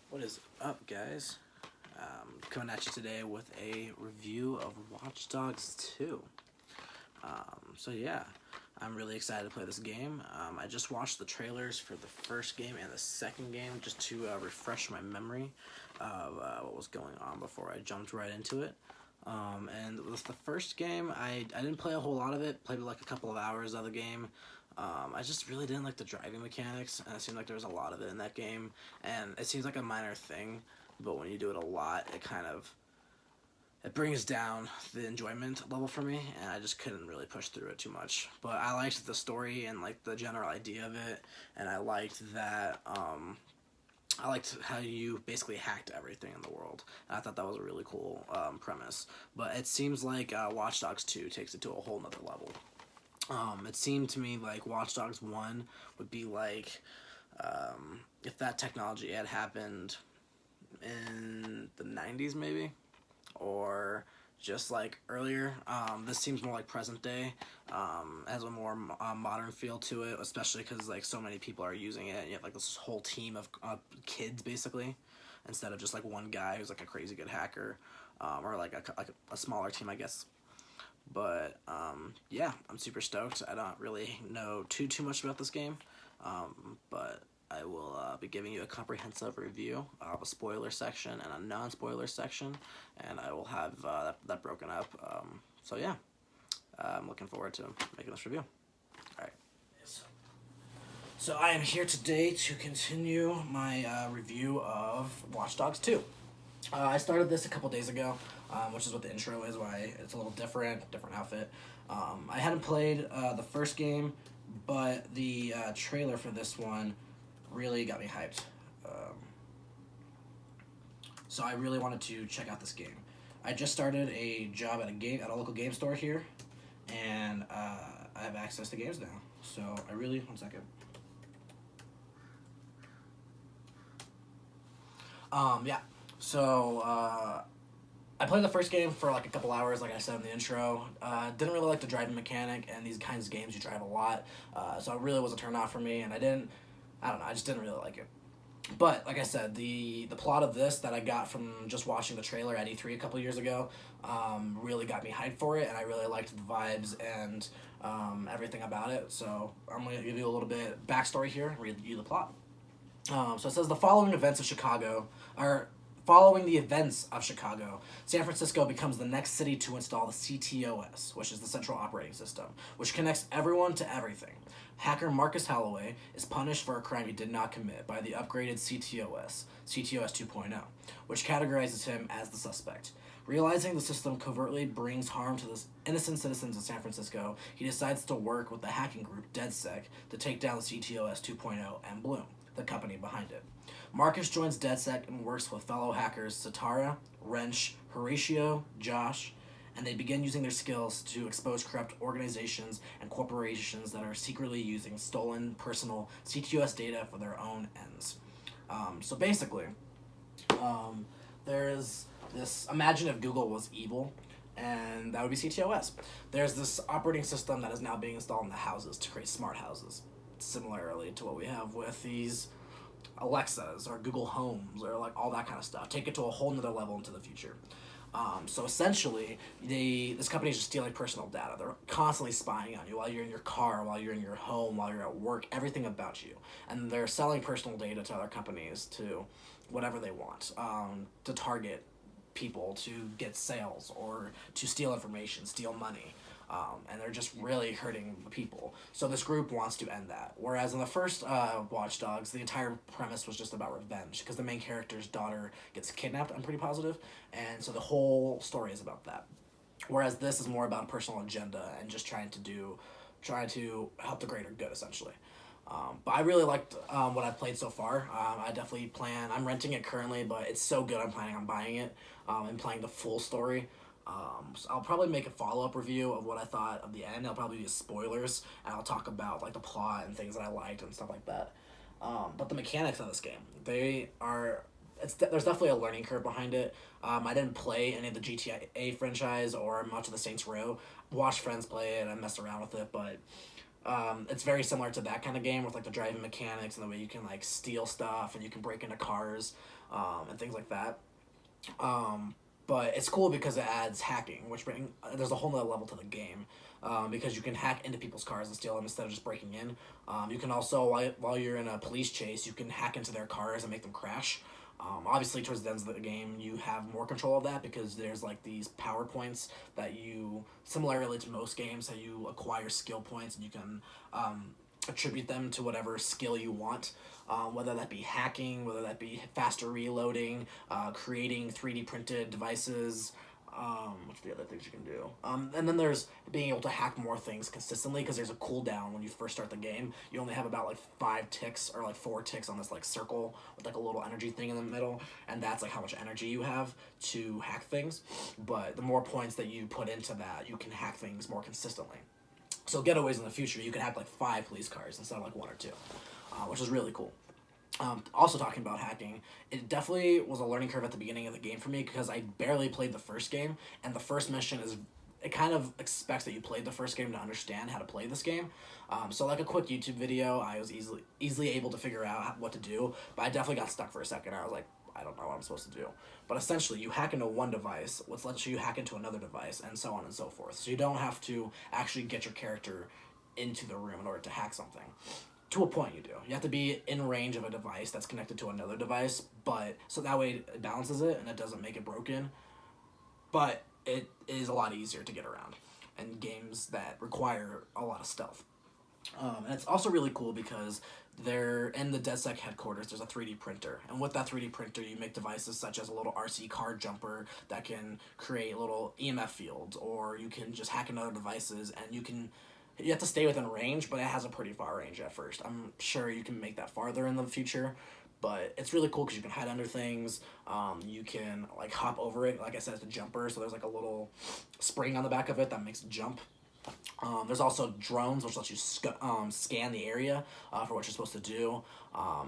What is up, guys? Coming at you today with a review of Watchdogs 2. So I'm really excited to play this game. I just watched the trailers for the first game and the second game just to refresh my memory of what was going on before I jumped right into it. And with the first game, I didn't play a whole lot of it, played like a couple of hours of the game. I just really didn't like the driving mechanics, and it seemed like there was a lot of it in that game, and it seems like a minor thing, but when you do it a lot, it brings down the enjoyment level for me, and I just couldn't really push through it too much. But I liked the story and like the general idea of it, and I liked that I liked how you basically hacked everything in the world. And I thought that was a really cool premise. But it seems like Watch Dogs 2 takes it to a whole nother level. It seemed to me like Watch Dogs 1 would be like if that technology had happened in the 90s maybe, or just like earlier. This seems more like present day, has a more modern feel to it, especially because like so many people are using it, and you have like this whole team of kids basically, instead of just like one guy who's like a crazy good hacker, or like a smaller team, I guess. But yeah, I'm super stoked. I don't really know too much about this game, but I will be giving you a comprehensive review of a spoiler section and a non-spoiler section, and I will have that broken up. So yeah, I'm looking forward to making this review. All right. So I am here today to continue my review of Watch Dogs 2. I started this a couple days ago, which is what the intro is, why it's a little different outfit. I hadn't played the first game, but the trailer for this one really got me hyped. So I really wanted to check out this game. I just started a job at a local game store here, and I have access to games now. So one second. Yeah. So, I played the first game for like a couple hours, like I said in the intro. Didn't really like the driving mechanic, and these kinds of games you drive a lot, so it really was a turn off for me, and I just didn't really like it. But, like I said, the plot of this that I got from just watching the trailer at E3 a couple years ago really got me hyped for it, and I really liked the vibes and everything about it, so I'm going to give you a little bit backstory here, read you the plot. So it says following the events of Chicago, San Francisco becomes the next city to install the CTOS, which is the Central Operating System, which connects everyone to everything. Hacker Marcus Holloway is punished for a crime he did not commit by the upgraded CTOS 2.0, which categorizes him as the suspect. Realizing the system covertly brings harm to the innocent citizens of San Francisco, he decides to work with the hacking group DedSec to take down the CTOS 2.0 and Bloom, the company behind it. Marcus joins DedSec and works with fellow hackers Satara, Wrench, Horatio, Josh, and they begin using their skills to expose corrupt organizations and corporations that are secretly using stolen personal CTOS data for their own ends. So basically, there's this, imagine if Google was evil, and that would be CTOS. There's this operating system that is now being installed in the houses to create smart houses, similarly to what we have with these Alexas or Google Homes or like all that kind of stuff. Take it to a whole nother level into the future. So essentially, this company is just stealing personal data. They're constantly spying on you while you're in your car, while you're in your home, while you're at work, everything about you. And they're selling personal data to other companies to whatever they want, to target people, to get sales, or to steal information, steal money. And they're just really hurting people. So this group wants to end that. Whereas in the first Watch Dogs, the entire premise was just about revenge, because the main character's daughter gets kidnapped, I'm pretty positive, and so the whole story is about that. Whereas this is more about a personal agenda and just trying to help the greater good, essentially. But I really liked what I've played so far. I definitely I'm renting it currently, but it's so good I'm planning on buying it and playing the full story. So I'll probably make a follow-up review of what I thought of the end. I'll probably use spoilers, and I'll talk about like the plot and things that I liked and stuff like that. But the mechanics of this game, there's definitely a learning curve behind it. I didn't play any of the GTA franchise or much of the Saints Row. Watched friends play it and I messed around with it, but it's very similar to that kind of game with like the driving mechanics and the way you can like steal stuff and you can break into cars. and things like that. But it's cool because it adds hacking, there's a whole nother level to the game. Because you can hack into people's cars and steal them instead of just breaking in. You can also, while you're in a police chase, you can hack into their cars and make them crash. Obviously, towards the end of the game, you have more control of that because there's like these power points that you, similarly to most games, that you acquire skill points and you can attribute them to whatever skill you want, whether that be hacking, whether that be faster reloading, creating 3D printed devices. What's the other things you can do? And then there's being able to hack more things consistently because there's a cooldown when you first start the game. You only have about like 5 ticks or like 4 ticks on this like circle with like a little energy thing in the middle, and that's like how much energy you have to hack things. But the more points that you put into that, you can hack things more consistently. So getaways in the future, you can have like 5 police cars instead of like 1 or 2, which is really cool. Also talking about hacking, it definitely was a learning curve at the beginning of the game for me because I barely played the first game, and the first mission it kind of expects that you played the first game to understand how to play this game. So like a quick YouTube video, I was easily able to figure out what to do, but I definitely got stuck for a second. I was like, I don't know what I'm supposed to do. But essentially, you hack into one device, which lets you hack into another device, and so on and so forth. So you don't have to actually get your character into the room in order to hack something. To a point, you do. You have to be in range of a device that's connected to another device, but so that way it balances it and it doesn't make it broken. But it is a lot easier to get around in games that require a lot of stealth. And it's also really cool because they're in the DedSec headquarters. There's a 3D printer, and with that 3D printer, you make devices such as a little RC car jumper that can create little EMF fields, or you can just hack into other devices, and you have to stay within range, but it has a pretty far range at first. I'm sure you can make that farther in the future, but it's really cool because you can hide under things. You can like hop over it. Like I said, it's a jumper, so there's like a little spring on the back of it that makes it jump. There's also drones, which lets you scan the area for what you're supposed to do.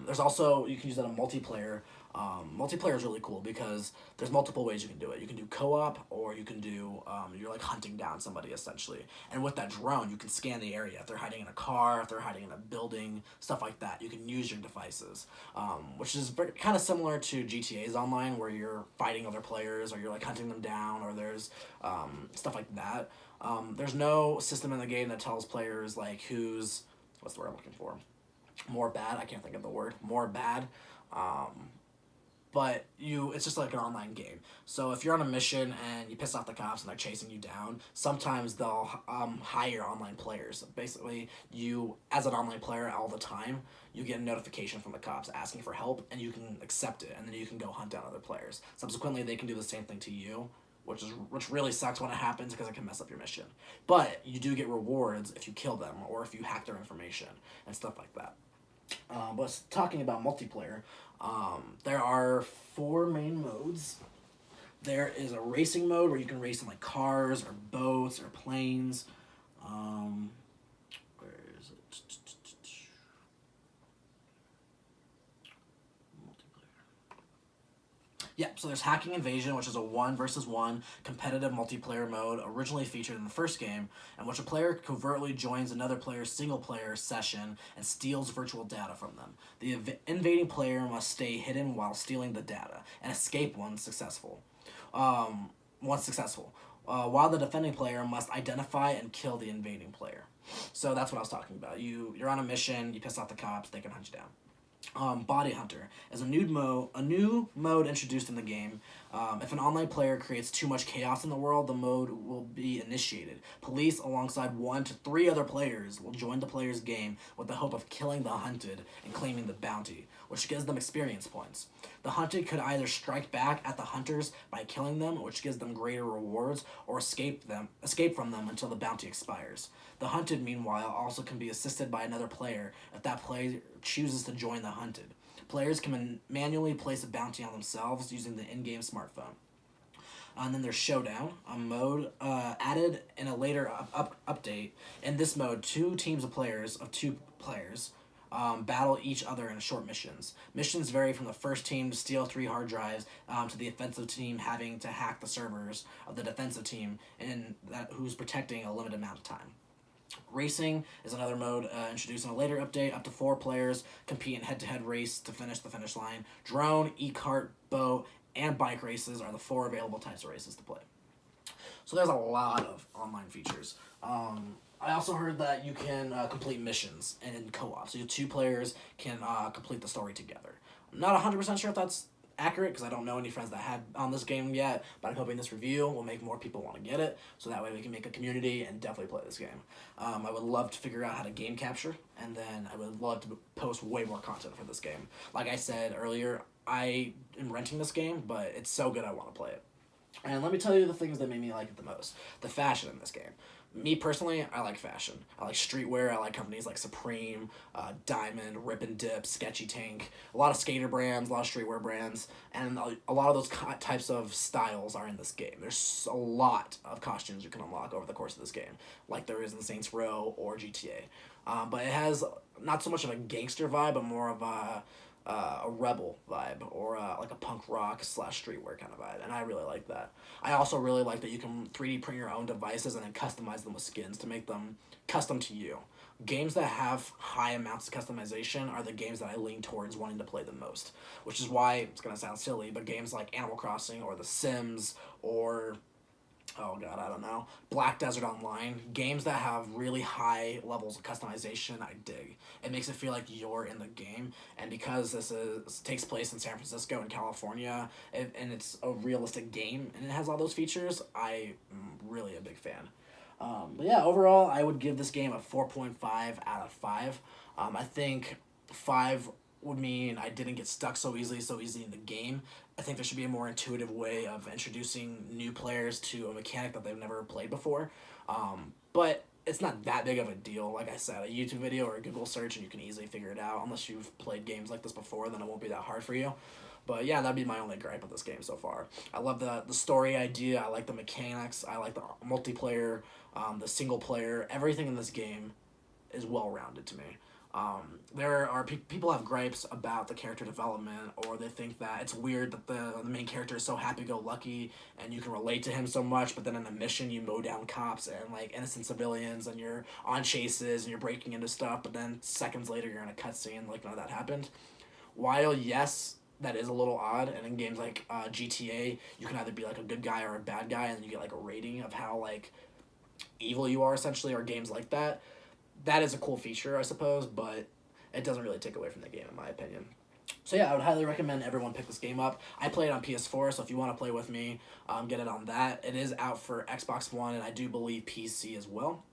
There's also, you can use that in multiplayer. Multiplayer is really cool because there's multiple ways you can do it. You can do co-op, or you can do, you're like hunting down somebody essentially. And with that drone, you can scan the area. If they're hiding in a car, if they're hiding in a building, stuff like that, you can use your devices. Which is kind of similar to GTA's online, where you're fighting other players, or you're like hunting them down, or there's stuff like that. There's no system in the game that tells players like what's the word I'm looking for? More bad. I can't think of the word. More bad. But it's just like an online game. So if you're on a mission and you piss off the cops and they're chasing you down, sometimes they'll hire online players. Basically, you, as an online player all the time, you get a notification from the cops asking for help, and you can accept it, and then you can go hunt down other players. Subsequently, they can do the same thing to you, which really sucks when it happens because it can mess up your mission. But you do get rewards if you kill them or if you hack their information and stuff like that. But talking about multiplayer, there are 4 main modes. There is a racing mode where you can race in like cars or boats or planes. Where is it? Yeah, so there's Hacking Invasion, which is a 1 versus 1 competitive multiplayer mode originally featured in the first game, in which a player covertly joins another player's single-player session and steals virtual data from them. The invading player must stay hidden while stealing the data and escape once successful. While the defending player must identify and kill the invading player. So that's what I was talking about. You're on a mission, you piss off the cops, they can hunt you down. Body Hunter is a new mode introduced in the game. If an online player creates too much chaos in the world, the mode will be initiated. Police, alongside 1 to 3 other players, will join the player's game with the hope of killing the hunted and claiming the bounty, which gives them experience points. The hunted could either strike back at the hunters by killing them, which gives them greater rewards, or escape from them until the bounty expires. The hunted, meanwhile, also can be assisted by another player if that player chooses to join the hunted. Players can manually place a bounty on themselves using the in-game smartphone. And then there's Showdown, a mode added in a later update. In this mode, 2 teams of 2 players battle each other in short missions. Missions vary from the first team to steal 3 hard drives to the offensive team having to hack the servers of the defensive team who's protecting a limited amount of time. Racing is another mode introduced in a later update. Up to 4 players compete in head-to-head race to finish the finish line. Drone, e-kart, boat, and bike races are the 4 available types of races to play. So there's a lot of online features. I also heard that you can complete missions in co-op. So 2 players can complete the story together. I'm not 100% sure if that's accurate because I don't know any friends that had on this game yet, but I'm hoping this review will make more people want to get it, so that way we can make a community and definitely play this game. I would love to figure out how to game capture, and then I would love to post way more content for this game. Like I said earlier, I am renting this game, but it's so good I want to play it. And let me tell you the things that made me like it the most. The fashion in this game. Me personally, I like fashion. I like streetwear. I like companies like Supreme, Diamond, Rip and Dip, Sketchy Tank. A lot of skater brands, a lot of streetwear brands, and a lot of those types of styles are in this game. There's a lot of costumes you can unlock over the course of this game, like there is in Saints Row or GTA. But it has not so much of a gangster vibe, but more of a rebel vibe, or like a punk rock / streetwear kind of vibe, and I really like that. I also really like that you can 3D print your own devices and then customize them with skins to make them custom to you. Games that have high amounts of customization are the games that I lean towards wanting to play the most, which is why, it's going to sound silly, but games like Animal Crossing or The Sims or oh god, I don't know, Black Desert Online, games that have really high levels of customization, I dig. It makes it feel like you're in the game, and because takes place in San Francisco and California, and it's a realistic game, and it has all those features, I'm really a big fan. But yeah, overall, I would give this game a 4.5 out of 5. I think 5 would mean I didn't get stuck so easily in the game. I think there should be a more intuitive way of introducing new players to a mechanic that they've never played before. But it's not that big of a deal. Like I said, a YouTube video or a Google search and you can easily figure it out. Unless you've played games like this before, then it won't be that hard for you. But yeah, that'd be my only gripe with this game so far. I love the story idea. I like the mechanics. I like the multiplayer, the single player. Everything in this game is well-rounded to me. There are people have gripes about the character development, or they think that it's weird that the main character is so happy-go-lucky and you can relate to him so much, but then in a mission you mow down cops and like innocent civilians and you're on chases and you're breaking into stuff, but then seconds later you're in a cutscene like none of that happened. While yes, that is a little odd, and in games like GTA, you can either be like a good guy or a bad guy, and then you get like a rating of how like evil you are essentially, or games like that. That is a cool feature, I suppose, but it doesn't really take away from the game, in my opinion. So yeah, I would highly recommend everyone pick this game up. I play it on PS4, so if you want to play with me, get it on that. It is out for Xbox One, and I do believe PC as well.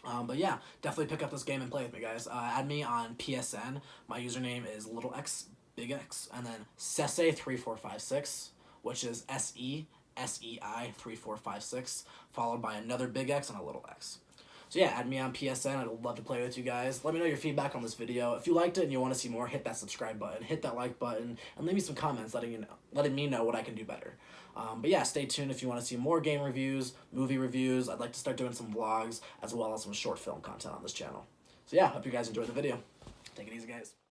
But yeah, definitely pick up this game and play with me, guys. Add me on PSN. My username is little x, big X, and then Sesei3456, which is SESEI 3456, followed by another big X and a little x. So yeah, add me on PSN. I'd love to play with you guys. Let me know your feedback on this video. If you liked it and you want to see more, hit that subscribe button, hit that like button, and leave me some comments letting me know what I can do better. But yeah, stay tuned if you want to see more game reviews, movie reviews. I'd like to start doing some vlogs as well as some short film content on this channel. So yeah, hope you guys enjoyed the video. Take it easy, guys.